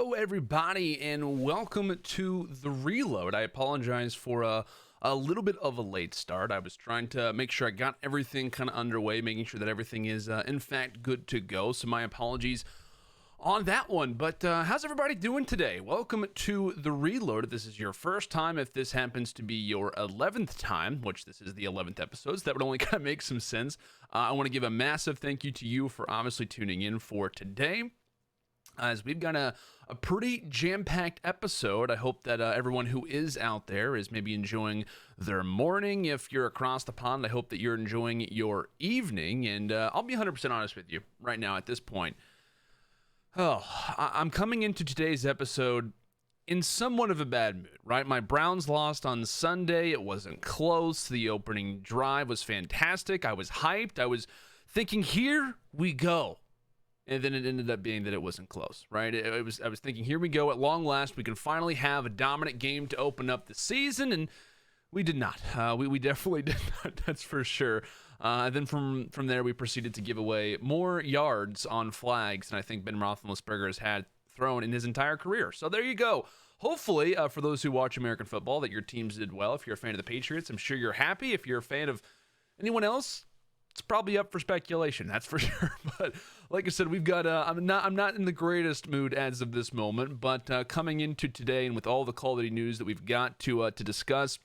Hello, everybody, and welcome to The Reload. I apologize for a little bit of a late start. I was trying to make sure I got everything kind of underway, making sure that everything is, in fact, good to go. So my apologies on that one. But how's everybody doing today? Welcome to The Reload. If this is your first time, if this happens to be your 11th time, which this is the 11th episode, so that would only kind of make some sense. I want to give a massive thank you to you for obviously tuning in for today, as we've got a pretty jam-packed episode. I hope that everyone who is out there is maybe enjoying their morning. If you're across the pond, I hope that you're enjoying your evening. And I'll be 100% honest with you right now at this point. I'm coming into today's episode in somewhat of a bad mood, right? My Browns lost on Sunday. It wasn't close. The opening drive was fantastic. I was hyped. I was thinking, here we go. And then it ended up being that it wasn't close, right? I was thinking, here we go. At long last, we can finally have a dominant game to open up the season, and we did not. We definitely did not, that's for sure. And then from there, we proceeded to give away more yards on flags than I think Ben Roethlisberger has had thrown in his entire career. So there you go. Hopefully, for those who watch American football, that your teams did well. If you're a fan of the Patriots, I'm sure you're happy. If you're a fan of anyone else, it's probably up for speculation, that's for sure. But like I said, we've got I'm not in the greatest mood as of this moment, but coming into today and with all the Call of Duty news that we've got to discuss,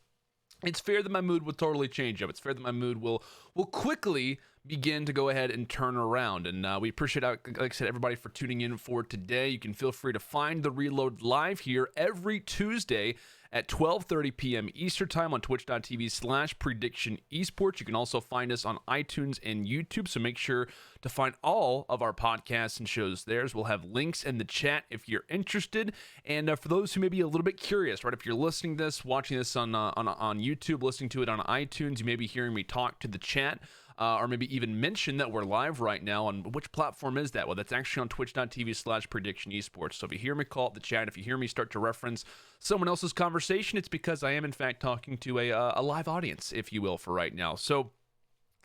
it's fair that my mood will totally change up. It's fair that my mood will quickly begin to go ahead and turn around. And we appreciate, like I said, everybody for tuning in for today. You can feel free to find The Reload live here every Tuesday at 12:30 p.m. Eastern Time on twitch.tv/Prediction Esports. You can also find us on iTunes and YouTube, so make sure to find all of our podcasts and shows there. We'll have links in the chat if you're interested. And for those who may be a little bit curious, right, if you're listening to this, watching this on YouTube, listening to it on iTunes, you may be hearing me talk to the chat. Or maybe even mention that we're live right now. On which platform is that? Well, that's actually on twitch.tv/Prediction Esports. So if you hear me call it the chat, if you hear me start to reference someone else's conversation, it's because I am in fact talking to a live audience, if you will, for right now. So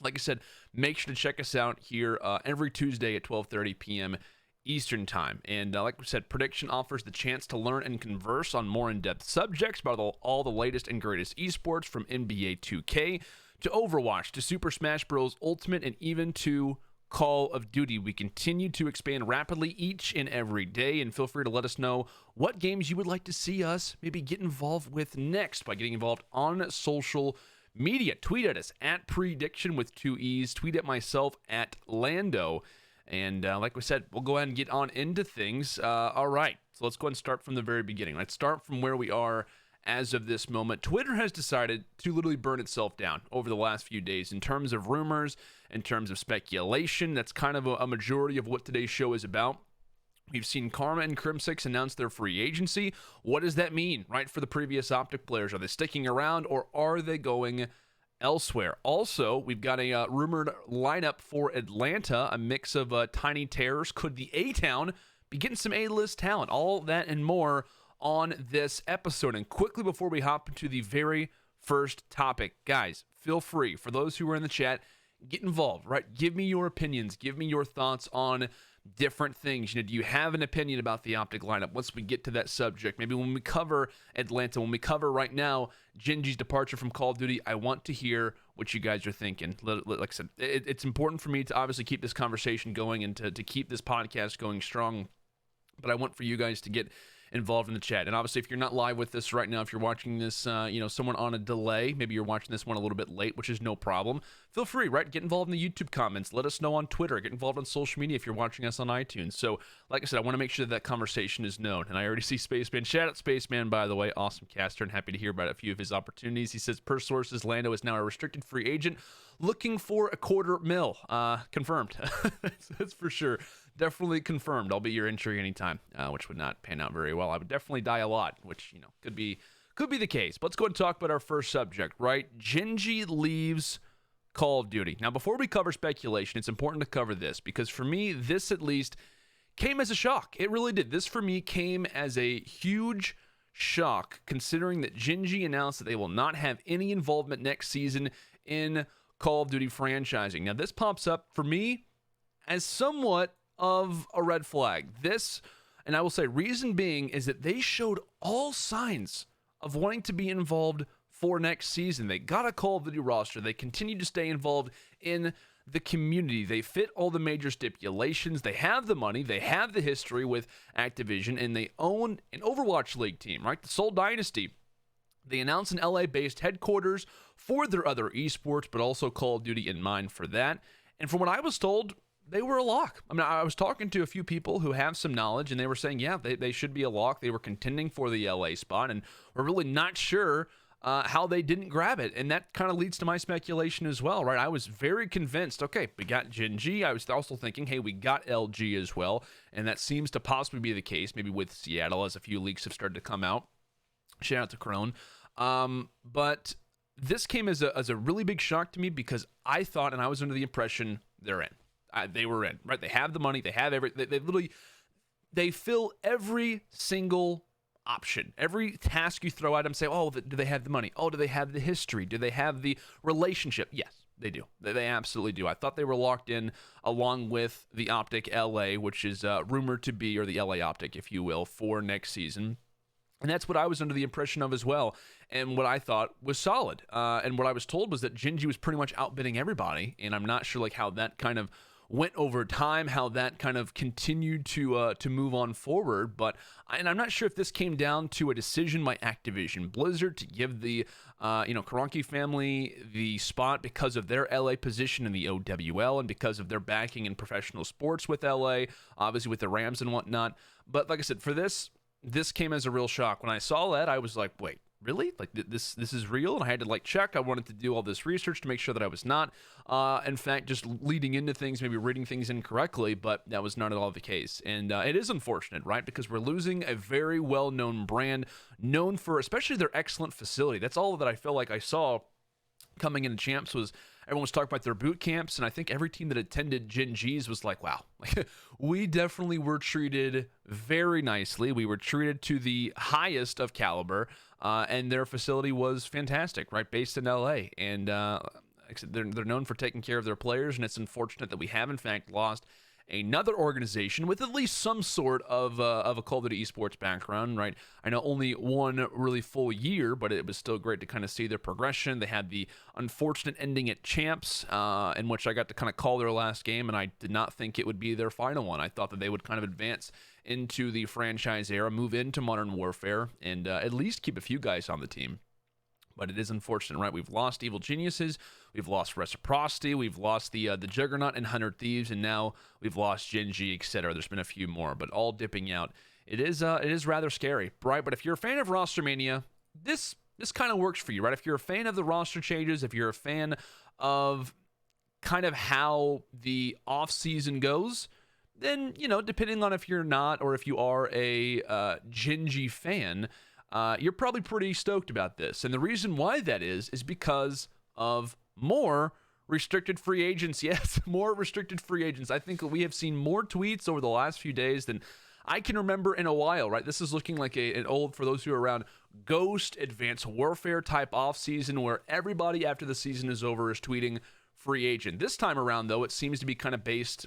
like I said, make sure to check us out here every Tuesday at 12:30 p.m. Eastern Time. And like we said, Prediction offers the chance to learn and converse on more in-depth subjects about all the latest and greatest esports, from NBA 2K to Overwatch to Super Smash Bros. Ultimate, and even to Call of Duty. We continue to expand rapidly each and every day, and feel free to let us know what games you would like to see us maybe get involved with next by getting involved on social media. Tweet at us at Prediction with 2 E's. Tweet at myself at Lando. And like we said, we'll go ahead and get on into things. All right, so let's go ahead and start from the very beginning. Let's start from where we are as of this moment. Twitter has decided to literally burn itself down over the last few days in terms of rumors, in terms of speculation. That's kind of a majority of what today's show is about. We've seen Karma and Crimsix announce their free agency. What does that mean, right, for the previous Optic players? Are they sticking around, or are they going elsewhere? Also, we've got a rumored lineup for Atlanta, a mix of tiny terrors. Could the A-Town be getting some A-list talent? All that and more on this episode. And quickly, before we hop into the very first topic, guys, feel free, for those who are in the chat, get involved, right? Give me your opinions, give me your thoughts on different things. Do you have an opinion about the Optic lineup? Once we get to that subject, maybe when we cover Atlanta, when we cover right now Gen.G's departure from Call of Duty, I want to hear what you guys are thinking. Like I said, it's important for me to obviously keep this conversation going and to keep this podcast going strong, but I want for you guys to get involved in the chat. And obviously, if you're not live with us right now, if you're watching this, someone on a delay, maybe you're watching this one a little bit late, which is no problem. Feel free, right? Get involved in the YouTube comments. Let us know on Twitter. Get involved on social media if you're watching us on iTunes. So, like I said, I want to make sure that conversation is known. And I already see Spaceman. Shout out Spaceman, by the way. Awesome caster, and happy to hear about a few of his opportunities. He says, per sources, Lando is now a restricted free agent looking for $250,000. Confirmed. That's for sure. Definitely confirmed. I'll be your entry anytime, which would not pan out very well. I would definitely die a lot, which, could be the case. But let's go ahead and talk about our first subject, right? Gen.G leaves Call of Duty. Now, before we cover speculation, it's important to cover this, because for me, this at least came as a shock. It really did. This, for me, came as a huge shock, considering that Gen.G announced that they will not have any involvement next season in Call of Duty franchising. Now, this pops up, for me, as somewhat of a red flag. This, And I will say, reason being is that they showed all signs of wanting to be involved for next season. They got a Call of Duty roster. They continue to stay involved in the community. They fit all the major stipulations. They have the money. They have the history with Activision, and they own an Overwatch League team, right? The Seoul Dynasty. They announced an LA-based headquarters for their other esports, but also Call of Duty in mind for that. And from what I was told, they were a lock. I mean, I was talking to a few people who have some knowledge, and they were saying, yeah, they should be a lock. They were contending for the LA spot, and we're really not sure how they didn't grab it. And that kind of leads to my speculation as well, right? I was very convinced, okay, we got Gen G. I was also thinking, hey, we got LG as well, and that seems to possibly be the case, maybe with Seattle, as a few leaks have started to come out. Shout out to Crone. But this came as a really big shock to me, because I thought, and I was under the impression, they're in. They were in, right? They have the money. They have everything. They fill every single option. Every task you throw at them, say, oh, do they have the money? Oh, do they have the history? Do they have the relationship? Yes, they do. They absolutely do. I thought they were locked in along with the Optic LA, which is rumored to be, or the LA Optic, if you will, for next season. And that's what I was under the impression of as well, and what I thought was solid. And what I was told was that Gen G was pretty much outbidding everybody, and I'm not sure how that kind of went over time, how that kind of continued to move on forward. But I'm not sure if this came down to a decision by Activision Blizzard to give the Kroenke family the spot because of their LA position in the OWL and because of their backing in professional sports with LA, obviously with the Rams and whatnot. But like I said, for this came as a real shock. When I saw that, I was like, wait, really? This is real? And I had to check. I wanted to do all this research to make sure that I was not, in fact, just leading into things, maybe reading things incorrectly, but that was not at all the case. And it is unfortunate, right? Because we're losing a very well-known brand, known for especially their excellent facility. That's all that I feel like I saw coming into Champs was everyone was talking about their boot camps, and I think every team that attended Gen G's was like, wow, we definitely were treated very nicely. We were treated to the highest of caliber, and their facility was fantastic, right, based in LA. And they're known for taking care of their players, and it's unfortunate that we have, in fact, lost another organization with at least some sort of a Call of Duty esports background, right? I know only one really full year, but it was still great to kind of see their progression. They had the unfortunate ending at Champs, in which I got to kind of call their last game, and I did not think it would be their final one. I thought that they would kind of advance into the franchise era, move into Modern Warfare, and at least keep a few guys on the team. But it is unfortunate, right? We've lost Evil Geniuses, we've lost Reciprocity, we've lost the Juggernaut and 100 Thieves, and now we've lost Gen G, etc. There's been a few more, but all dipping out. It is rather scary, right? But if you're a fan of Roster Mania, this kind of works for you, right? If you're a fan of the roster changes, if you're a fan of kind of how the off-season goes, then, depending on if you're not or if you are a Gen G fan, you're probably pretty stoked about this. And the reason why that is because of more restricted free agents. Yes, more restricted free agents. I think we have seen more tweets over the last few days than I can remember in a while, right? This is looking like an old, for those who are around, Ghost Advanced Warfare type offseason where everybody after the season is over is tweeting free agent. This time around, though, it seems to be kind of based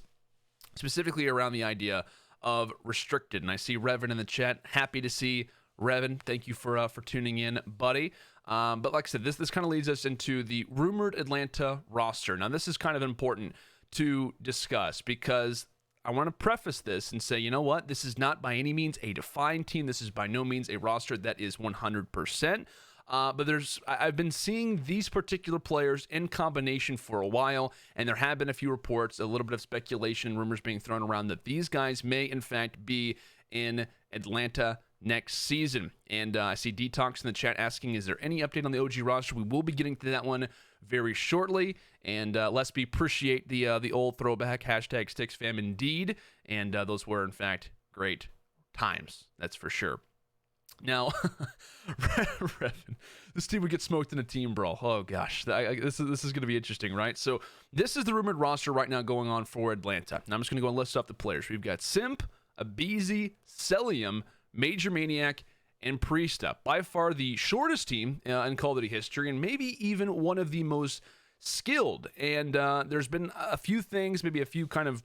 specifically around the idea of restricted. And I see Revan in the chat. Happy to see Revan, thank you for tuning in, buddy. But like I said, this kind of leads us into the rumored Atlanta roster. Now, this is kind of important to discuss because I want to preface this and say, you know what? This is not by any means a defined team. This is by no means a roster that is 100%. But I've been seeing these particular players in combination for a while, and there have been a few reports, a little bit of speculation, rumors being thrown around that these guys may, in fact, be in Atlanta next season. And I see Detox in the chat asking, is there any update on the OG roster? We will be getting to that one very shortly. And let's appreciate the old throwback, hashtag SticksFam indeed. And those were, in fact, great times. That's for sure. Now, Revan, this team would get smoked in a team brawl. Oh, gosh. This is going to be interesting, right? So this is the rumored roster right now going on for Atlanta. Now I'm just going to go and list off the players. We've got Simp, aBeZy, Cellium, Major Maniac, and Priesta. By far the shortest team in Call of Duty history, and maybe even one of the most skilled. And there's been a few things, maybe a few kind of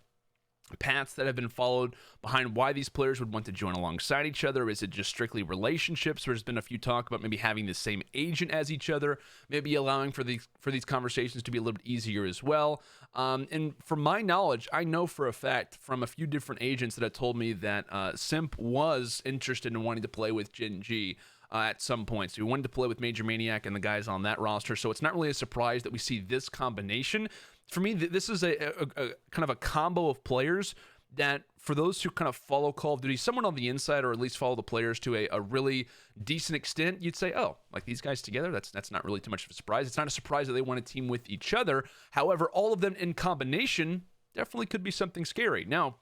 paths that have been followed behind why these players would want to join alongside each other. Is it just strictly relationships? There's been a few talk about maybe having the same agent as each other, maybe allowing for these conversations to be a little bit easier as well. And from my knowledge, I know for a fact from a few different agents that have told me that Simp was interested in wanting to play with Gen G at some point. So he wanted to play with Major Maniac and the guys on that roster. So it's not really a surprise that we see this combination. For me, this is a kind of a combo of players that, for those who kind of follow Call of Duty, someone on the inside, or at least follow the players to a really decent extent, you'd say, oh, like these guys together, that's not really too much of a surprise. It's not a surprise that they want to team with each other. However, all of them in combination definitely could be something scary. Now,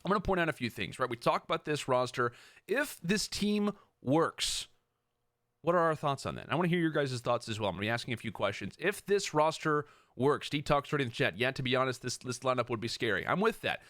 I'm going to point out a few things, right? We talk about this roster. If this team works, what are our thoughts on that? I want to hear your guys' thoughts as well. I'm going to be asking a few questions. If this roster works, D-Talk's already in the chat. Yeah, to be honest, this lineup would be scary. I'm with that.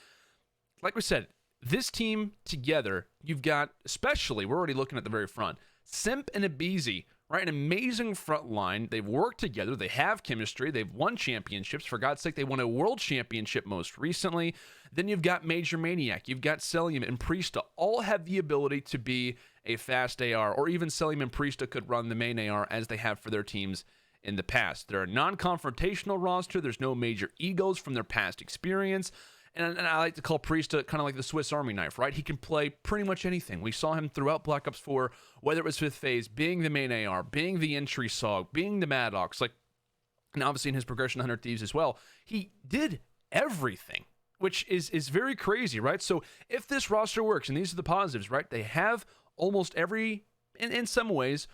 Like we said, this team together, you've got, especially, we're already looking at the very front, Simp and aBeZy, right? An amazing front line. They've worked together. They have chemistry. They've won championships. For God's sake, they won a world championship most recently. Then you've got Major Maniac. You've got Cellium and Priesta. All have the ability to be a fast AR, or even Cellium and Priesta could run the main AR as they have for their teams in the past. They're a non-confrontational roster. There's no major egos from their past experience. And I like to call Priesta kind of like the Swiss Army knife, right? He can play pretty much anything. We saw him throughout Black Ops 4, whether it was Fifth Phase, being the main AR, being the entry SOG, being the Maddox, and obviously in his progression to 100 Thieves as well. He did everything, which is very crazy, right? So if this roster works, and these are the positives, right? They have almost every, in some ways,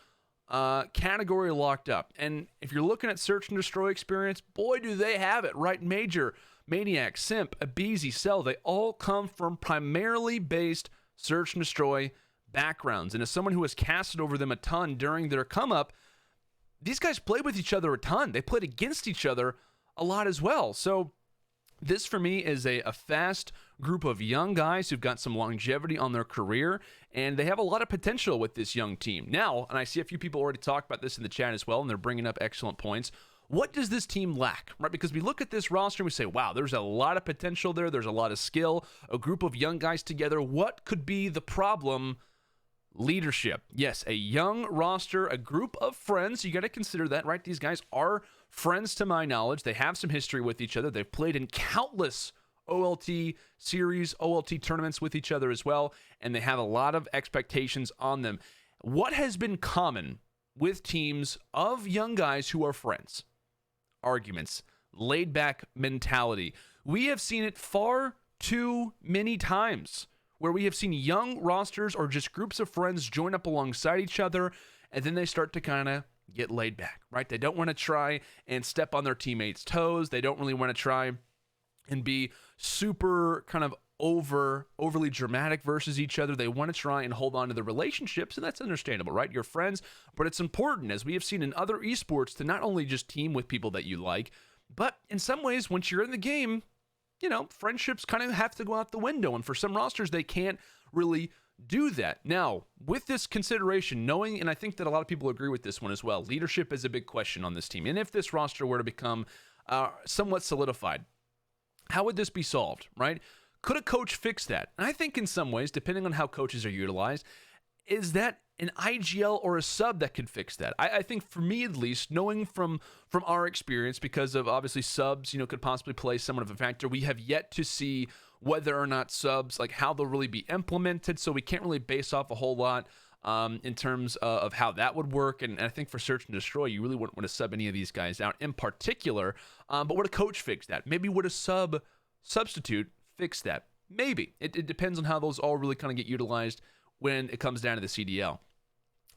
category locked up. And if you're looking at Search and Destroy experience, boy, do they have it, right? Major, Maniac, Simp, aBeZy, Cell, they all come from primarily based Search and Destroy backgrounds. And as someone who has casted over them a ton during their come up, these guys played with each other a ton. They played against each other a lot as well. So this, for me, is a fast group of young guys who've got some longevity on their career, and they have a lot of potential with this young team. Now, and I see a few people already talk about this in the chat as well, and they're bringing up excellent points. What does this team lack, right? Because we look at this roster and we say, wow, there's a lot of potential there. There's a lot of skill, a group of young guys together. What could be the problem? Leadership. Yes, a young roster, a group of friends. You got to consider that, right? These guys are friends to my knowledge. They have some history with each other. They've played in countless OLT series, OLT tournaments with each other as well, and they have a lot of expectations on them. What has been common with teams of young guys who are friends? Arguments, laid back mentality. We have seen it far too many times where we have seen young rosters or just groups of friends join up alongside each other, and then they start to kind of get laid back, right? They don't want to try and step on their teammates' toes. They don't really want to try and be super kind of overly dramatic versus each other. They want to try and hold on to the relationships, and that's understandable, right? You're friends, but it's important, as we have seen in other esports, to not only just team with people that you like, but in some ways, once you're in the game, you know, friendships kind of have to go out the window, and for some rosters, they can't really do that. Now, with this consideration, knowing, and I think that a lot of people agree with this one as well, leadership is a big question on this team, and if this roster were to become somewhat solidified, how would this be solved, right? Could a coach fix that? And I think in some ways, depending on how coaches are utilized, is that an IGL or a sub that could fix that? I think for me at least, knowing from our experience, because of obviously subs, you know, could possibly play somewhat of a factor. We have yet to see whether or not subs, like how they'll really be implemented. So we can't really base off a whole lot in terms of how that would work. And I think for Search and Destroy, you really wouldn't want to sub any of these guys out in particular. But would a coach fix that? Maybe would a substitute fix that? Maybe. It depends on how those all really kind of get utilized when it comes down to the CDL.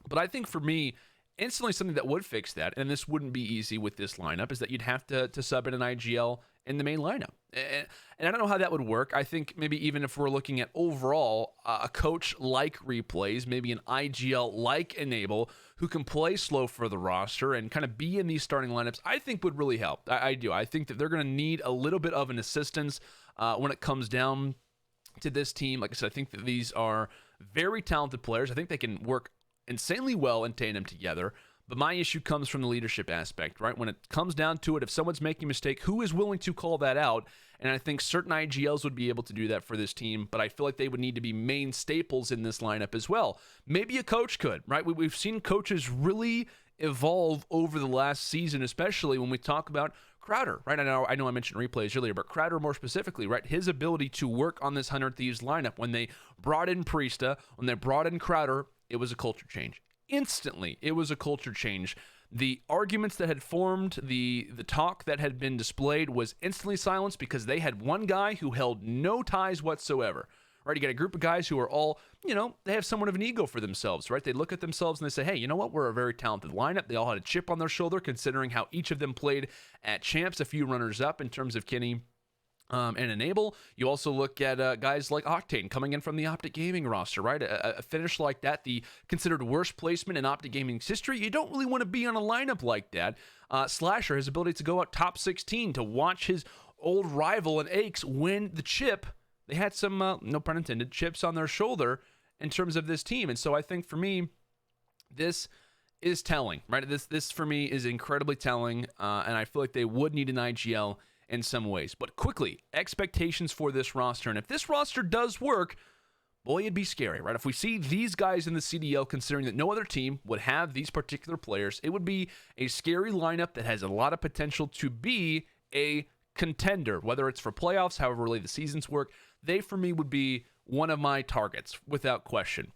But I think for me, instantly something that would fix that, and this wouldn't be easy with this lineup, is that you'd have to sub in an IGL in the main lineup. And I don't know how that would work. I think maybe even if we're looking at overall a coach like Replays, maybe an IGL like Enable, who can play slow for the roster and kind of be in these starting lineups, I think would really help. I do. I think that they're going to need a little bit of an assistance when it comes down to this team. Like I said, I think that these are very talented players. I think they can work insanely well in tandem together. But my issue comes from the leadership aspect, right? When it comes down to it, if someone's making a mistake, who is willing to call that out? And I think certain IGLs would be able to do that for this team, but I feel like they would need to be main staples in this lineup as well. Maybe a coach could, right? We've seen coaches really evolve over the last season, especially when we talk about Crowder, right? I know I mentioned replays earlier, but Crowder more specifically, right? His ability to work on this 100 Thieves lineup, when they brought in Priesta, when they brought in Crowder, it was a culture change. Instantly, it was a culture change. The arguments that had formed, the talk that had been displayed was instantly silenced because they had one guy who held no ties whatsoever. Right, you got a group of guys who are all, they have somewhat of an ego for themselves, right? They look at themselves and they say, hey, you know what? We're a very talented lineup. They all had a chip on their shoulder, considering how each of them played at champs, a few runners up in terms of Kenny and Enable. You also look at guys like Octane coming in from the Optic Gaming roster, right? A finish like that, the considered worst placement in Optic Gaming's history. You don't really want to be on a lineup like that. Slasher, his ability to go out top 16, to watch his old rival and Aches win the chip. They had some, no pun intended, chips on their shoulder in terms of this team. And so I think for me, this is telling, right? This for me is incredibly telling, and I feel like they would need an IGL in some ways. But quickly, expectations for this roster. And if this roster does work, boy, it'd be scary, right? If we see these guys in the CDL, considering that no other team would have these particular players, it would be a scary lineup that has a lot of potential to be a contender, whether it's for playoffs, however really the seasons work. They, for me, would be one of my targets, without question.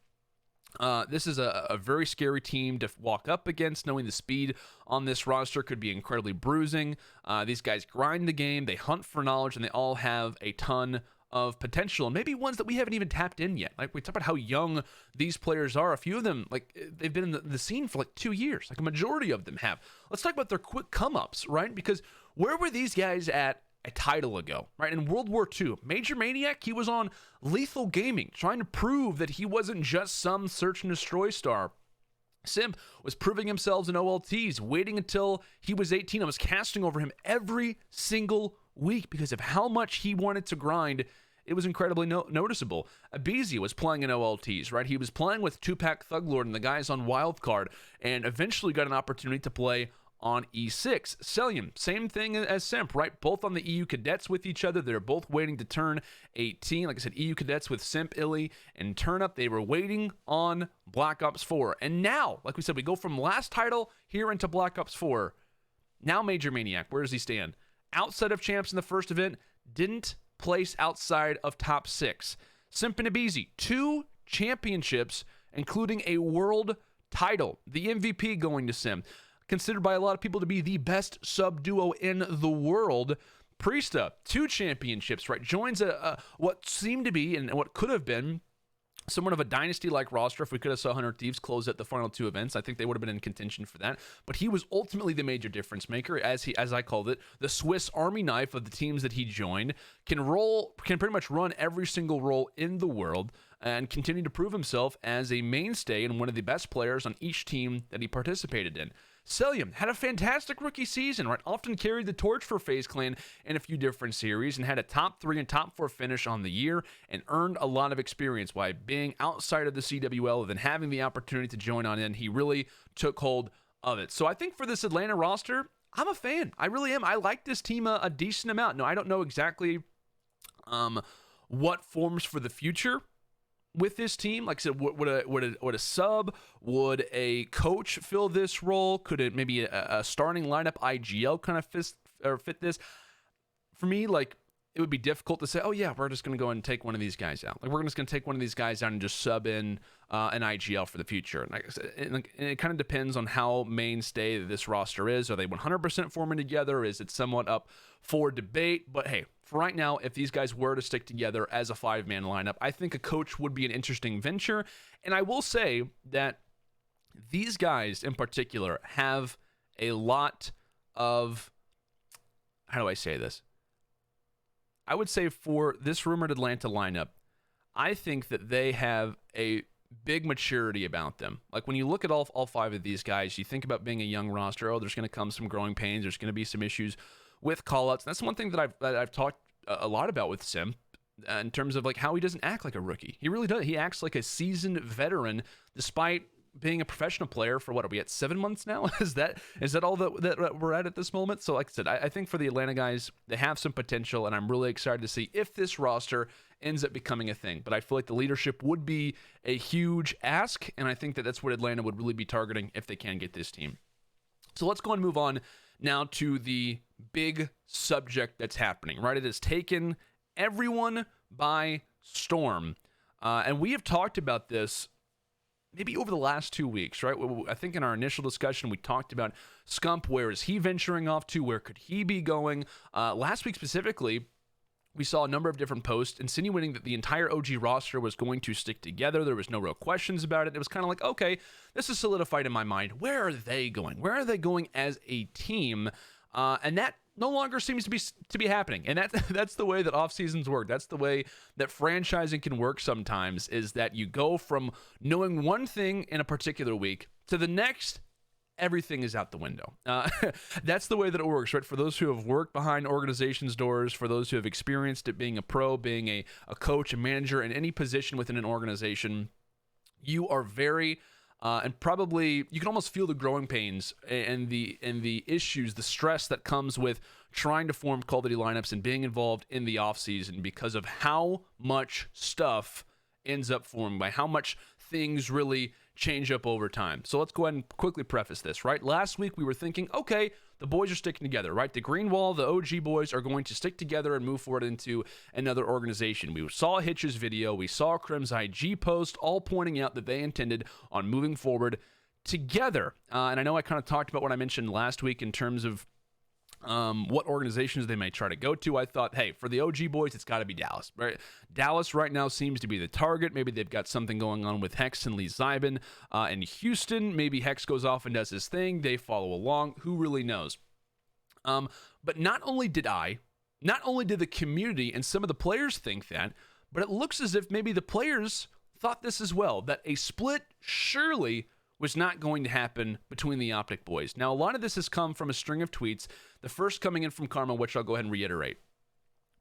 This is a very scary team to walk up against, knowing the speed on this roster could be incredibly bruising. These guys grind the game, they hunt for knowledge, and they all have a ton of potential, and maybe ones that we haven't even tapped in yet. Like, we talk about how young these players are. A few of them, like, they've been in the scene for like 2 years. Like, a majority of them have. Let's talk about their quick come-ups, right? Because where were these guys at a title ago, right? In World War II, Major Maniac, he was on Lethal Gaming, trying to prove that he wasn't just some search and destroy star. Simp was proving himself in OLTs, waiting until he was 18. I was casting over him every single week because of how much he wanted to grind. It was incredibly noticeable. Abizi was playing in OLTs, right? He was playing with Tupac Thuglord and the guys on Wildcard, and eventually got an opportunity to play on E6. Celium, same thing as Simp, right? Both on the EU Cadets with each other. They're both waiting to turn 18. Like I said, EU Cadets with Simp, Illy, and Turnup. They were waiting on Black Ops 4. And now, like we said, we go from last title here into Black Ops 4. Now Major Maniac, where does he stand? Outside of champs in the first event, didn't place outside of top 6. Simp and Abizi, 2 championships, including a world title. The MVP going to Simp. Considered by a lot of people to be the best sub duo in the world. Priesta, 2 championships, right? Joins what seemed to be and what could have been somewhat of a dynasty-like roster. If we could have saw 100 Thieves close at the final 2 events, I think they would have been in contention for that. But he was ultimately the major difference maker, as I called it, the Swiss Army knife of the teams that he joined. Can pretty much run every single role in the world, and continue to prove himself as a mainstay and one of the best players on each team that he participated in. Celium had a fantastic rookie season, right? Often carried the torch for FaZe Clan in a few different series, and had a top 3 and top 4 finish on the year, and earned a lot of experience by being outside of the CWL and then having the opportunity to join on in. He really took hold of it. So I think for this Atlanta roster, I'm a fan. I really am. I like this team a decent amount. No, I don't know exactly what forms for the future with this team. Like I said, would a sub, would a coach fill this role? Could it maybe a starting lineup IGL kind of fit this? For me, like, it would be difficult to say, oh yeah, we're just going to go and take one of these guys out. Like, we're just going to take one of these guys out and just sub in an IGL for the future. And like I said, it kind of depends on how mainstay this roster is. Are they 100% forming together? Is it somewhat up for debate? But hey, for right now, if these guys were to stick together as a 5-man lineup, I think a coach would be an interesting venture. And I will say that these guys in particular have a lot of, how do I say this? I would say for this rumored Atlanta lineup, I think that they have a big maturity about them. Like, when you look at all 5 of these guys, you think about being a young roster. Oh, there's going to come some growing pains. There's going to be some issues with callouts. That's one thing that I've talked a lot about with Simp, in terms of like how he doesn't act like a rookie. He really does. He acts like a seasoned veteran, despite being a professional player for what are we at 7 months now? is that all that we're at this moment? So like I said, I think for the Atlanta guys, they have some potential, and I'm really excited to see if this roster ends up becoming a thing. But I feel like the leadership would be a huge ask, and I think that that's what Atlanta would really be targeting if they can get this team. So let's go and move on now to the big subject that's happening, right? It has taken everyone by storm. And we have talked about this maybe over the last 2 weeks, right? I think in our initial discussion, we talked about Scump. Where is he venturing off to? Where could he be going? Last week specifically, we saw a number of different posts insinuating that the entire OG roster was going to stick together. There was no real questions about it. It was kind of like, okay, this is solidified in my mind. Where are they going? Where are they going as a team? And that no longer seems to be happening. And that's the way that off seasons work. That's the way that franchising can work sometimes, is that you go from knowing one thing in a particular week to the next, everything is out the window. That's the way that it works, right? For those who have worked behind organizations' doors, for those who have experienced it, being a pro, being a coach, a manager, in any position within an organization, you are very and probably you can almost feel the growing pains and the issues, the stress that comes with trying to form Call of Duty lineups and being involved in the offseason because of how much stuff ends up forming, by how much things really change up over time. So let's go ahead and quickly preface this, right? Last week we were thinking, okay, the boys are sticking together, right? The Green Wall, the OG boys are going to stick together and move forward into another organization. We saw Hitch's video, we saw Crim's IG post, all pointing out that they intended on moving forward together. And I know I kind of talked about what I mentioned last week in terms of what organizations they may try to go to. I thought, hey, for the OG boys, it's got to be Dallas, right? Dallas right now seems to be the target. Maybe they've got something going on with Hex and Lee Zybin. In Houston, maybe Hex goes off and does his thing. They follow along. Who really knows? But not only did the community and some of the players think that, but it looks as if maybe the players thought this as well, that a split surely was not going to happen between the Optic boys. Now, a lot of this has come from a string of tweets, the first coming in from Karma, which I'll go ahead and reiterate.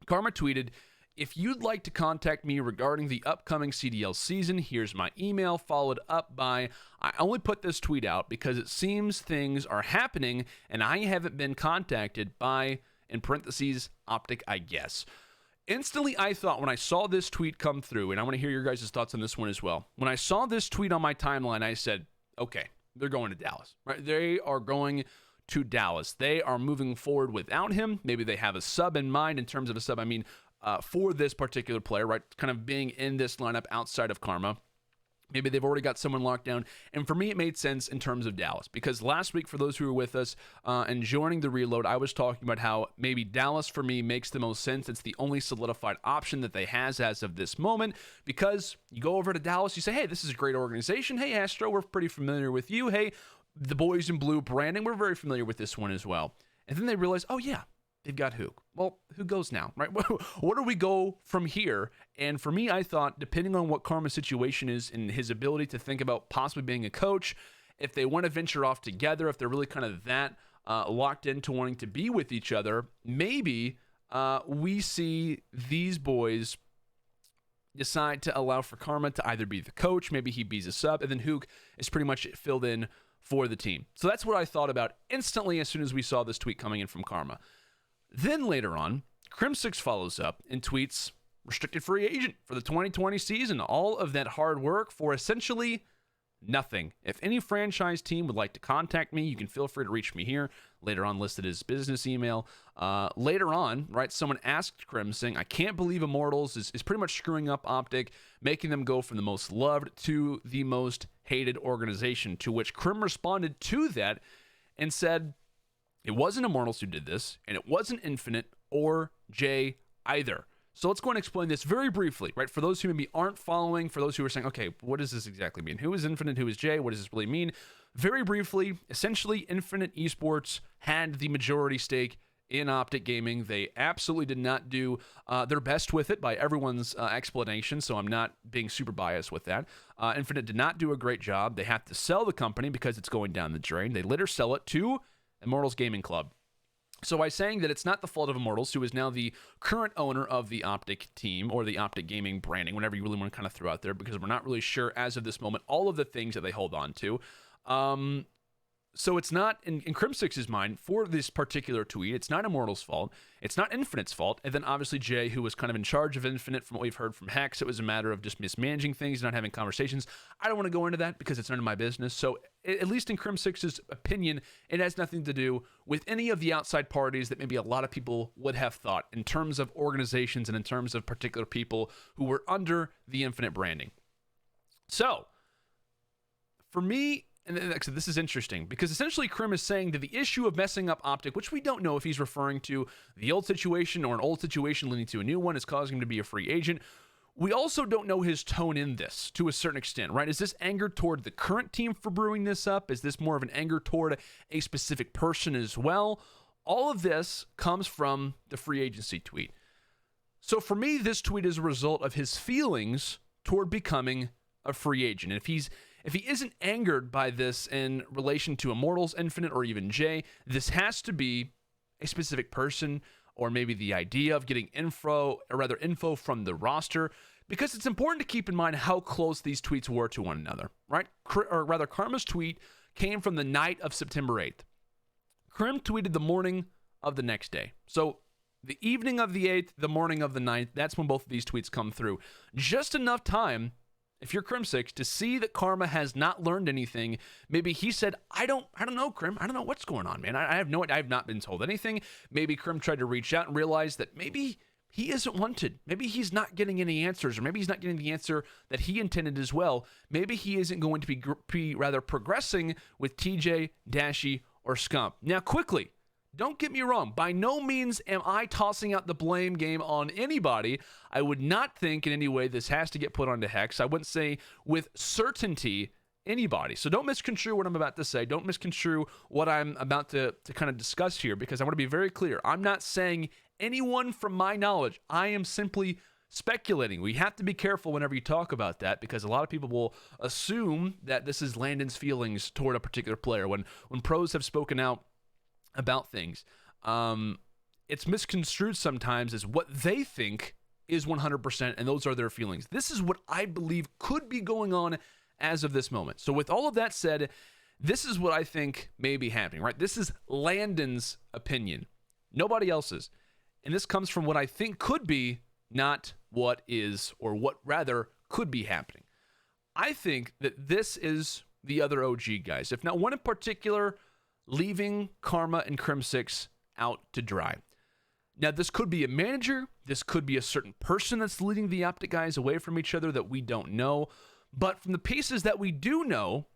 Karma tweeted, "If you'd like to contact me regarding the upcoming CDL season, here's my email," followed up by, "I only put this tweet out because it seems things are happening and I haven't been contacted by," in parentheses, Optic, I guess. Instantly, I thought when I saw this tweet come through, and I want to hear your guys' thoughts on this one as well. When I saw this tweet on my timeline, I said, okay, they're going to Dallas, right? They are going to Dallas. They are moving forward without him. Maybe they have a sub in mind. In terms of a sub, I mean, for this particular player, right? Kind of being in this lineup outside of Karma. Maybe they've already got someone locked down. And for me, it made sense in terms of Dallas. Because last week, for those who were with us and joining the reload, I was talking about how maybe Dallas, for me, makes the most sense. It's the only solidified option that they has as of this moment. Because you go over to Dallas, you say, hey, this is a great organization. Hey, Astro, we're pretty familiar with you. Hey, the boys in blue branding, we're very familiar with this one as well. And then they realize, oh, yeah, they've got Hook. Well, who goes now, right? Where do we go from here? And for me, I thought, depending on what Karma's situation is and his ability to think about possibly being a coach, if they want to venture off together, if they're really kind of that locked into wanting to be with each other, maybe we see these boys decide to allow for Karma to either be the coach, maybe he be a sub, and then Hook is pretty much filled in for the team. So that's what I thought about instantly as soon as we saw this tweet coming in from Karma. Then later on, Crim6 follows up and tweets, "Restricted free agent for the 2020 season. All of that hard work for essentially nothing. If any franchise team would like to contact me, you can feel free to reach me here." Later on listed his business email. Later on, right, someone asked Crim, saying, "I can't believe Immortals is pretty much screwing up Optic, making them go from the most loved to the most hated organization," to which Crim responded to that and said, "It wasn't Immortals who did this, and it wasn't Infinite or Jay either." So let's go and explain this very briefly, right? For those who maybe aren't following, for those who are saying, okay, what does this exactly mean? Who is Infinite? Who is Jay? What does this really mean? Very briefly, essentially, Infinite Esports had the majority stake in Optic Gaming. They absolutely did not do their best with it by everyone's explanation, so I'm not being super biased with that. Infinite did not do a great job. They have to sell the company because it's going down the drain. They later sell it to Immortals Gaming Club. So by saying that it's not the fault of Immortals, who is now the current owner of the Optic team or the Optic Gaming branding, whatever you really want to kind of throw out there, because we're not really sure as of this moment all of the things that they hold on to. So it's not, in Crimsix's mind, for this particular tweet, it's not Immortal's fault. It's not Infinite's fault. And then obviously Jay, who was kind of in charge of Infinite, from what we've heard from Hex, it was a matter of just mismanaging things, not having conversations. I don't want to go into that because it's none of my business. So at least in Crimsix's opinion, it has nothing to do with any of the outside parties that maybe a lot of people would have thought in terms of organizations and in terms of particular people who were under the Infinite branding. So for me, and this is interesting because essentially Krim is saying that the issue of messing up Optic, which we don't know if he's referring to the old situation or an old situation leading to a new one, is causing him to be a free agent. We also don't know his tone in this to a certain extent, right? Is this anger toward the current team for brewing this up? Is this more of an anger toward a specific person as well? All of this comes from the free agency tweet. So for me, this tweet is a result of his feelings toward becoming a free agent. And if he isn't angered by this in relation to Immortals, Infinite, or even Jay, this has to be a specific person or maybe the idea of getting info from the roster, because it's important to keep in mind how close these tweets were to one another, right? Or rather, Karma's tweet came from the night of September 8th. Krim tweeted the morning of the next day. So the evening of the 8th, the morning of the 9th, that's when both of these tweets come through. Just enough time, if you're Crimsix, to see that Karma has not learned anything. Maybe he said, I don't know, Krim. I don't know what's going on, man. I have no idea. I have not been told anything. Maybe Krim tried to reach out and realize that maybe he isn't wanted. Maybe he's not getting any answers, or maybe he's not getting the answer that he intended as well. Maybe he isn't going to be progressing with TJ, Dashy, or Scump. Now, quickly, don't get me wrong. By no means am I tossing out the blame game on anybody. I would not think in any way this has to get put onto Hex. I wouldn't say with certainty anybody. So don't misconstrue what I'm about to say. Don't misconstrue what I'm about to kind of discuss here, because I want to be very clear. I'm not saying anyone from my knowledge. I am simply speculating. We have to be careful whenever you talk about that, because a lot of people will assume that this is Landon's feelings toward a particular player. When pros have spoken out about things, it's misconstrued sometimes as what they think is 100%, and those are their feelings. This is what I believe could be going on as of this moment. So with all of that said, this is what I think may be happening, right? This is Landon's opinion, nobody else's. And this comes from what I think could be, not what is, or what rather could be happening. I think that this is the other OG guys, if not one in particular, leaving Karma and Crimsix out to dry. Now, this could be a manager. This could be a certain person that's leading the Optic guys away from each other that we don't know. But from the pieces that we do know,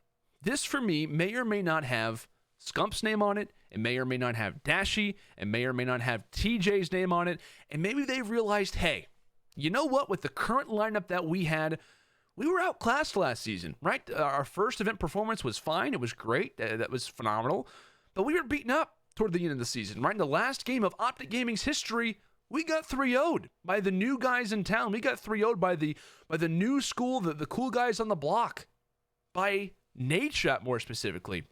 this for me may or may not have Scump's name on it. It may or may not have Dashy. It may or may not have TJ's name on it. And maybe they've realized, hey, you know what? With the current lineup that we had, we were outclassed last season, right? Our first event performance was fine. It was great. That was phenomenal. But we were beaten up toward the end of the season, right? In the last game of Optic Gaming's history, we got 3-0'd by the new guys in town. We got 3-0'd by the new school, the cool guys on the block, by Nadeshot more specifically.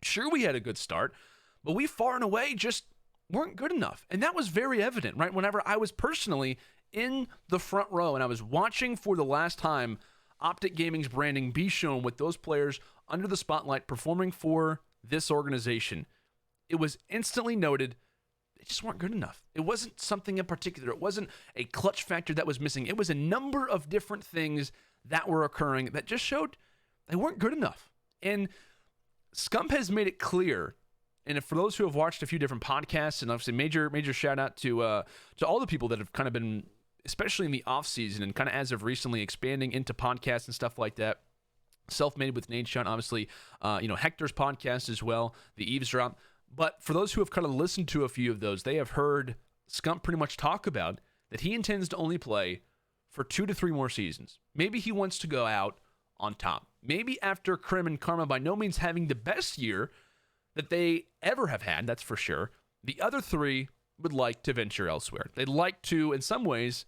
Sure, we had a good start, but we far and away just weren't good enough. And that was very evident, right? Whenever I was personally in the front row and I was watching for the last time Optic Gaming's branding be shown with those players under the spotlight performing for this organization, it was instantly noted they just weren't good enough. It wasn't something in particular. It wasn't a clutch factor that was missing. It was a number of different things that were occurring that just showed they weren't good enough. And Scump has made it clear, and for those who have watched a few different podcasts, and obviously major shout out to all the people that have kind of been, especially in the off season and kind of as of recently, expanding into podcasts and stuff like that. Self-Made with Nadeshot, obviously, Hector's podcast as well, the Eavesdrop. But for those who have kind of listened to a few of those, they have heard Scump pretty much talk about that he intends to only play for 2 to 3 more seasons. Maybe he wants to go out on top. Maybe after Krim and Karma by no means having the best year that they ever have had, that's for sure, the other 3 would like to venture elsewhere. They'd like to, in some ways,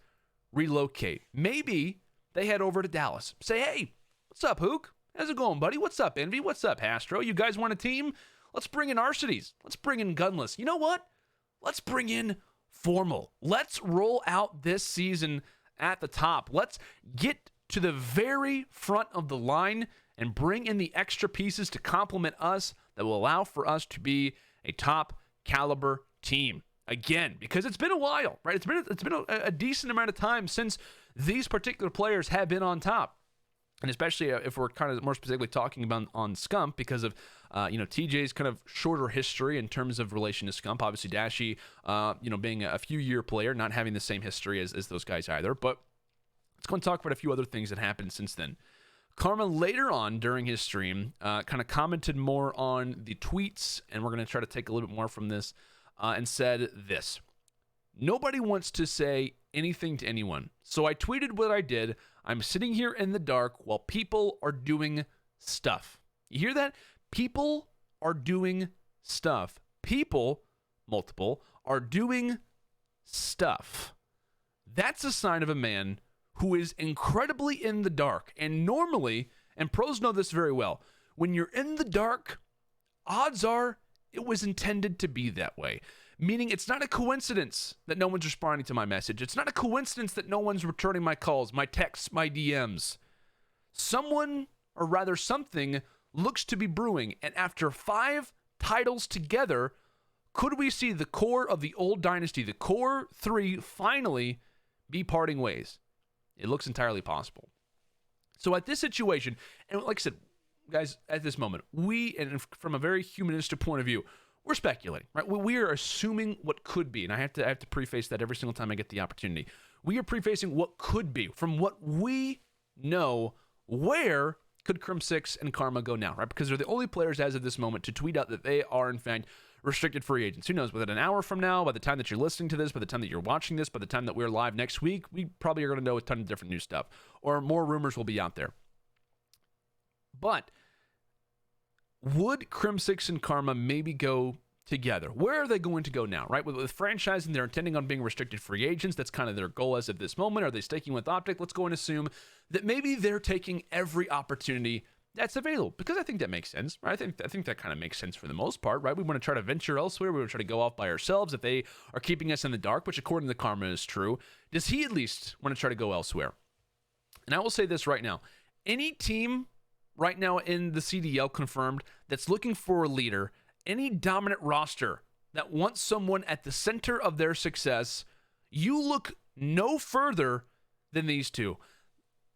relocate. Maybe they head over to Dallas. Say, hey, what's up, Hook? How's it going, buddy? What's up, Envy? What's up, Astro? You guys want a team? Let's bring in Arcides. Let's bring in Gunless. You know what? Let's bring in Formal. Let's roll out this season at the top. Let's get to the very front of the line and bring in the extra pieces to complement us that will allow for us to be a top caliber team. Again, because it's been a while, right? It's been a decent amount of time since these particular players have been on top. And especially if we're kind of more specifically talking about on Scump because of, TJ's kind of shorter history in terms of relation to Scump. Obviously, Dashy, being a few-year player, not having the same history as those guys either. But let's go and talk about a few other things that happened since then. Karma later on during his stream kind of commented more on the tweets, and we're going to try to take a little bit more from this, and said this. Nobody wants to say anything to anyone, so I tweeted what I did. I'm sitting here in the dark while people are doing stuff. You hear that? People are doing stuff. People, multiple, are doing stuff. That's a sign of a man who is incredibly in the dark. And normally, and pros know this very well, when you're in the dark, odds are it was intended to be that way. Meaning it's not a coincidence that no one's responding to my message. It's not a coincidence that no one's returning my calls, my texts, my DMs. Someone, or rather something, looks to be brewing. And after 5 titles together, could we see the core of the old dynasty, the core 3, finally be parting ways? It looks entirely possible. So at this situation, and like I said, guys, at this moment, we, and from a very humanistic point of view, we're speculating, right? We are assuming what could be, and I have to preface that every single time I get the opportunity. We are prefacing what could be from what we know. Where could Crimsix and Karma go now, right? Because they're the only players as of this moment to tweet out that they are in fact restricted free agents. Who knows? Within an hour from now, by the time that you're listening to this, by the time that you're watching this, by the time that we're live next week, we probably are going to know a ton of different new stuff, or more rumors will be out there. But would Crimsix and Karma maybe go together? Where are they going to go now, right? With franchising, they're intending on being restricted free agents. That's kind of their goal as of this moment. Are they sticking with Optic? Let's go and assume that maybe they're taking every opportunity that's available, because I think that makes sense, right? I think that kind of makes sense for the most part, right? We want to try to venture elsewhere. We want to try to go off by ourselves if they are keeping us in the dark, which according to Karma is true. Does he at least want to try to go elsewhere? And I will say this right now. Any team right now in the CDL confirmed that's looking for a leader, any dominant roster that wants someone at the center of their success, you look no further than these two.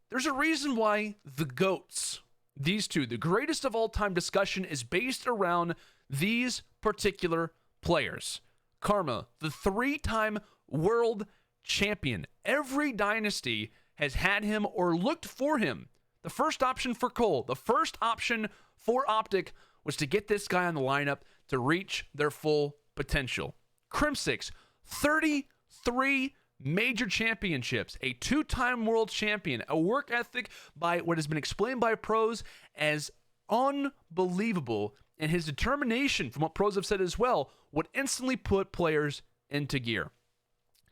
There's a reason why the GOATs, these two, the greatest of all time discussion is based around these particular players. Karma, the 3-time world champion. Every dynasty has had him or looked for him. The first option for Cole, the first option for Optic was to get this guy on the lineup to reach their full potential. Crimsix, 33 major championships, a 2-time world champion, a work ethic by what has been explained by pros as unbelievable, and his determination, from what pros have said as well, would instantly put players into gear.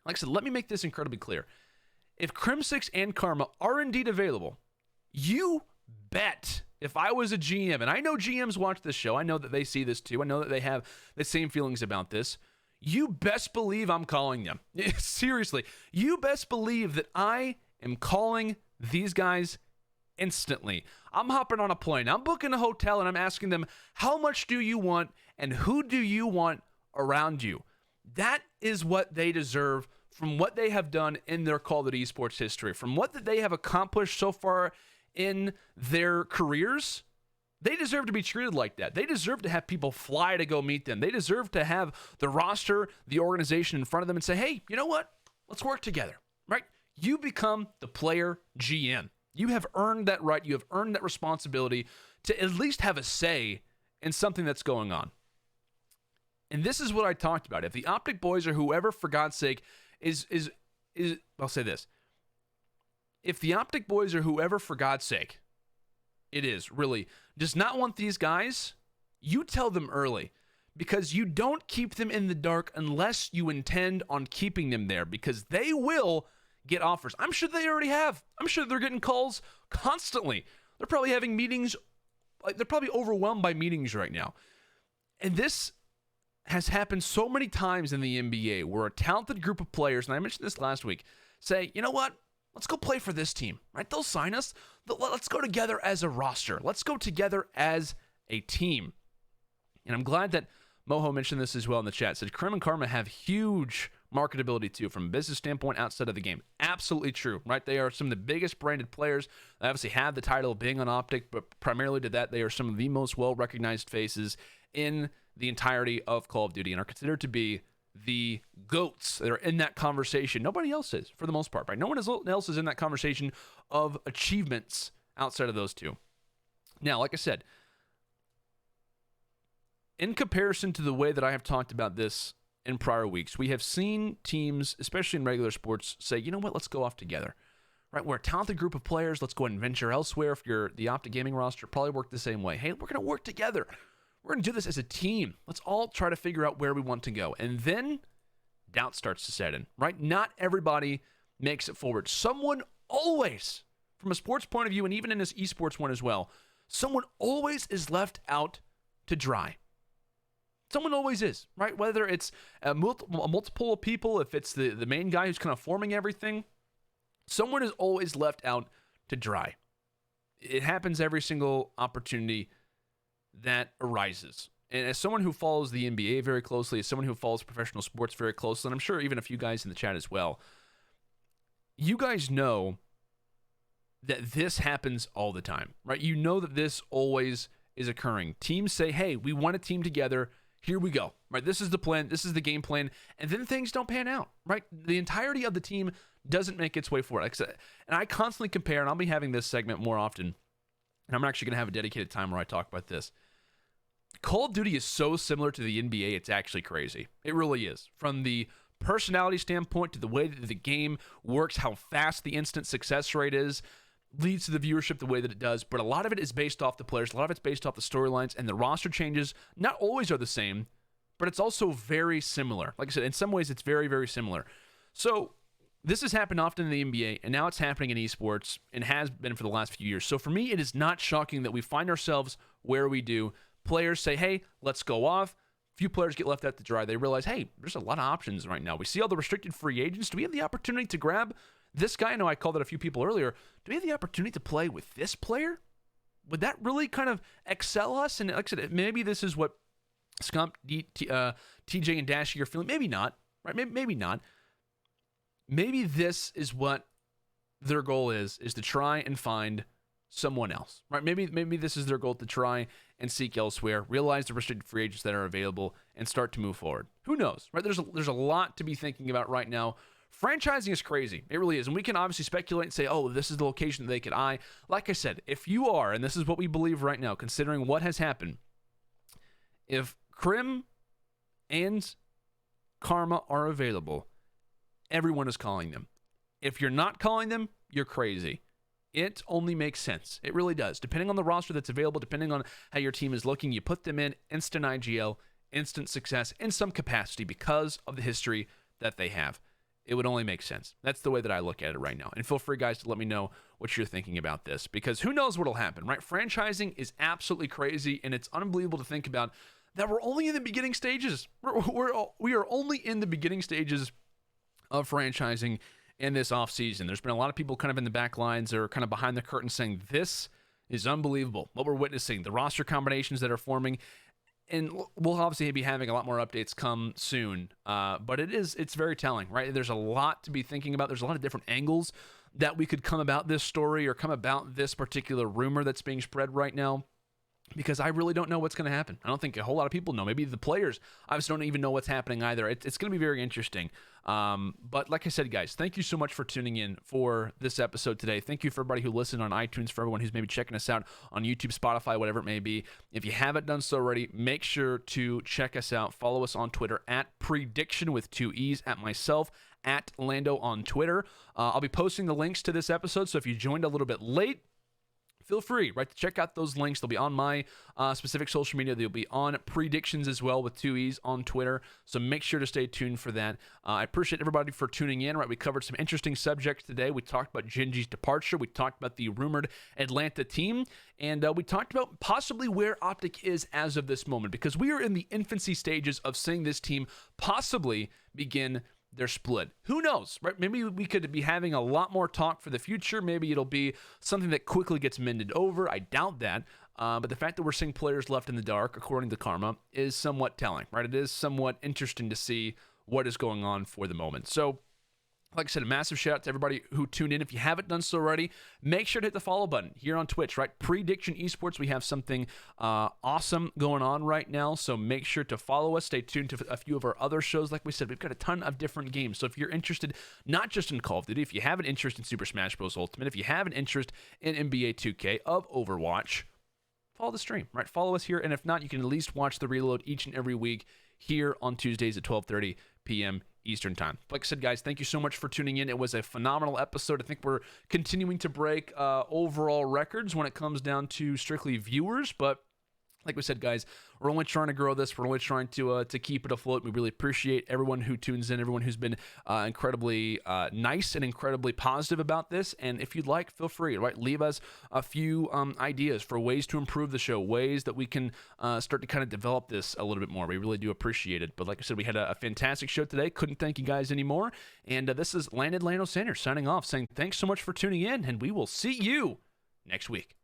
Like I said, let me make this incredibly clear. If Crimsix and Karma are indeed available, you bet, if I was a GM, and I know GMs watch this show, I know that they see this too, I know that they have the same feelings about this, you best believe I'm calling them. Seriously, you best believe that I am calling these guys instantly. I'm hopping on a plane, I'm booking a hotel, and I'm asking them, how much do you want, and who do you want around you? That is what they deserve from what they have done in their Call of Duty Esports history, from what they have accomplished so far in their careers. They deserve to be treated like that. They deserve to have people fly to go meet them. They deserve to have the roster, the organization in front of them and say, hey, you know what? Let's work together, right? You become the player GM. You have earned that right. You have earned that responsibility to at least have a say in something that's going on. And this is what I talked about. If the Optic boys or whoever, for God's sake, I'll say this. If the Optic boys or whoever, for God's sake, it is really does not want these guys, you tell them early, because you don't keep them in the dark unless you intend on keeping them there, because they will get offers. I'm sure they already have. I'm sure they're getting calls constantly. They're probably having meetings. They're probably overwhelmed by meetings right now. And this has happened so many times in the NBA where a talented group of players, and I mentioned this last week, say, you know what? Let's go play for this team, right? They'll sign us. Let's go together as a roster. Let's go together as a team. And I'm glad that Moho mentioned this as well in the chat. Said Kareem and Karma have huge marketability too from a business standpoint outside of the game. Absolutely true, right? They are some of the biggest branded players. They obviously have the title of being on Optic, but primarily to that, they are some of the most well-recognized faces in the entirety of Call of Duty and are considered to be the GOATs that are in that conversation. Nobody else is, for the most part, right? No one else is in that conversation of achievements outside of those two. Now, like I said, in comparison to the way that I have talked about this in prior weeks, we have seen teams, especially in regular sports, say, you know what, let's go off together. Right? We're a talented group of players. Let's go and venture elsewhere. If you're the Optic Gaming roster, probably work the same way. Hey, we're going to work together. We're going to do this as a team. Let's all try to figure out where we want to go. And then doubt starts to set in, right? Not everybody makes it forward. Someone always, from a sports point of view, and even in this esports one as well, someone always is left out to dry. Someone always is, right? Whether it's a multiple of people, if it's the main guy who's kind of forming everything, someone is always left out to dry. It happens every single opportunity that arises. And as someone who follows the NBA very closely, as someone who follows professional sports very closely, and I'm sure even a few guys in the chat as well, you guys know that this happens all the time, right? You know that this always is occurring. Teams say, hey, we want a team together. Here we go, right? This is the plan. This is the game plan. And then things don't pan out, right? The entirety of the team doesn't make its way forward. And I constantly compare, and I'll be having this segment more often, and I'm actually going to have a dedicated time where I talk about this. Call of Duty is so similar to the NBA, it's actually crazy. It really is. From the personality standpoint to the way that the game works, how fast the instant success rate is, leads to the viewership the way that it does, but a lot of it is based off the players, a lot of it's based off the storylines, and the roster changes not always are the same, but it's also very similar. Like I said, in some ways it's very, very similar. So this has happened often in the NBA, and now it's happening in esports, and has been for the last few years. So for me, it is not shocking that we find ourselves where we do. Players say, hey, let's go off. Few players get left out to dry. They realize, hey, there's a lot of options right now. We see all the restricted free agents. Do we have the opportunity to grab this guy? I know I called out a few people earlier. Do we have the opportunity to play with this player? Would that really kind of excel us? And like I said, maybe this is what Scump, TJ, and Dashy are feeling. Maybe not, right? Maybe not. Maybe this is what their goal is to try and find someone else, right? Maybe this is their goal, to try and seek elsewhere, realize the restricted free agents that are available, and start to move forward. Who knows, right? There's a lot to be thinking about right now. Franchising is crazy. It really is. And we can obviously speculate and say, oh, this is the location that they could eye. Like I said, if you are, and this is what we believe right now, considering what has happened, if Krim and Karma are available, everyone is calling them. If you're not calling them, you're crazy. It only makes sense. It really does. Depending on the roster that's available, depending on how your team is looking, you put them in, instant IGL, instant success in some capacity because of the history that they have. It would only make sense. That's the way that I look at it right now. And feel free, guys, to let me know what you're thinking about this, because who knows what'll happen, right? Franchising is absolutely crazy, and it's unbelievable to think about that we're only in the beginning stages. We are only in the beginning stages of franchising in this offseason. There's been a lot of people kind of in the back lines or kind of behind the curtain saying this is unbelievable, what we're witnessing, the roster combinations that are forming. And we'll obviously be having a lot more updates come soon, but it's very telling, right? There's a lot to be thinking about. There's a lot of different angles that we could come about this story or come about this particular rumor that's being spread right now, because I really don't know what's going to happen. I don't think a whole lot of people know. Maybe the players obviously don't even know what's happening either. It's going to be very interesting. But like I said, guys, thank you so much for tuning in for this episode today. Thank you for everybody who listened on iTunes, for everyone who's maybe checking us out on YouTube, Spotify, whatever it may be. If you haven't done so already, make sure to check us out. Follow us on Twitter at Prediction with 2 E's, at myself, at Lando on Twitter. I'll be posting the links to this episode, so if you joined a little bit late, feel free, right, to check out those links. They'll be on my specific social media. They'll be on Predictions as well with 2 E's on Twitter. So make sure to stay tuned for that. I appreciate everybody for tuning in, right? We covered some interesting subjects today. We talked about Gingy's departure. We talked about the rumored Atlanta team. And we talked about possibly where Optic is as of this moment, because we are in the infancy stages of seeing this team possibly begin their split. Who knows, right? Maybe we could be having a lot more talk for the future. Maybe it'll be something that quickly gets mended over. I doubt that. But the fact that we're seeing players left in the dark, according to Karma, is somewhat telling, right? It is somewhat interesting to see what is going on for the moment. So, like I said, a massive shout out to everybody who tuned in. If you haven't done so already, make sure to hit the follow button here on Twitch, right? Prediction Esports, we have something awesome going on right now, so make sure to follow us. Stay tuned to a few of our other shows. Like we said, we've got a ton of different games, so if you're interested not just in Call of Duty, if you have an interest in Super Smash Bros. Ultimate, if you have an interest in NBA 2K, of Overwatch, follow the stream, right? Follow us here, and if not, you can at least watch the reload each and every week here on Tuesdays at 12:30 p.m. Eastern Time. Like I said, guys, thank you so much for tuning in. It was a phenomenal episode. I think we're continuing to break overall records when it comes down to strictly viewers, but like we said, guys, we're only trying to grow this. We're only trying to keep it afloat. We really appreciate everyone who tunes in, everyone who's been incredibly nice and incredibly positive about this. And if you'd like, feel free, right? Leave us a few ideas for ways to improve the show, ways that we can start to kind of develop this a little bit more. We really do appreciate it. But like I said, we had a fantastic show today. Couldn't thank you guys anymore. And this is Landon Lano Sanders signing off, saying thanks so much for tuning in, and we will see you next week.